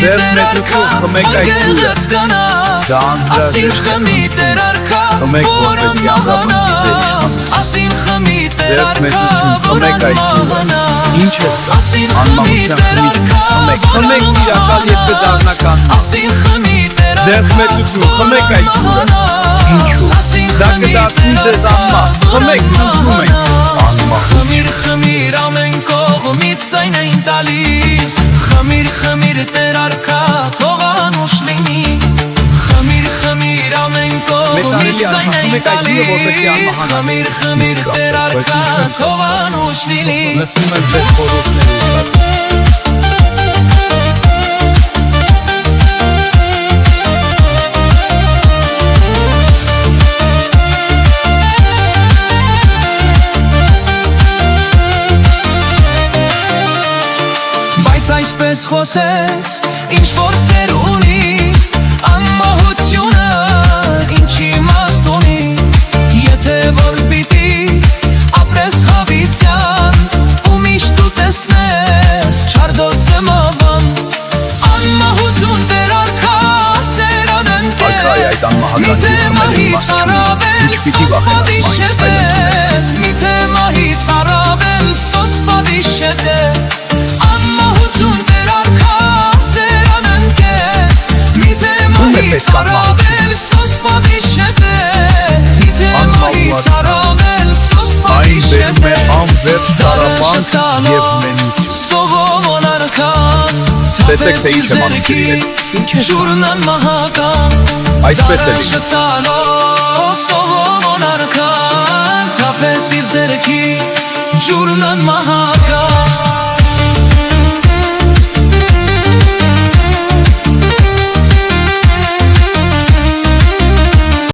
Ձեր մեծություն խմեք այդ ջուրը Դա անհրաժեշտ է խմեք որպեսի ամրապնդի ձեր իշխանությունը Ձեր մեծություն խմեք այդ ջուրը Ինչ է սա անմահության խմիչք Խմեք տիրակալ և կդառնական Ձեր մեծություն խմեք այդ ջուրը Ինչու դա կդարձնի ձեզ անմահ Խմեք խնդրում ենք Խմիր ամեն կողմից այն այն տալիս Խմիր տեր արքա թող անուշ լինի Խմիր ամեն կողմից այն այն տալիս Խմիր տեր արքա թող անուշ լինի Լսում եմ ձեր խորհուրդները ուշად Այսպես խոսեց, ինչ որ ձեր ունի Անմահությունը ինչ իմաստ ունի Եթե որ պիտի ապրես հավիտյան Ու միշտ ու տեսնես չարդոցը մավան Անմահություն տեր արքա սերան ընկեր Միթե մահից առավել սոս պատիշետ է Միթե մահից առավել սոս պատիշետ է Առավել սոս պատիշետ է Միթե մահից առավել սոս պատիշետ է Անվերջ տարապանք և մենություն Սողոմոն արքան Տեսեք թե ինչ եմ անում ջրի հետ Ջուրն անմահական Այսպես է լինում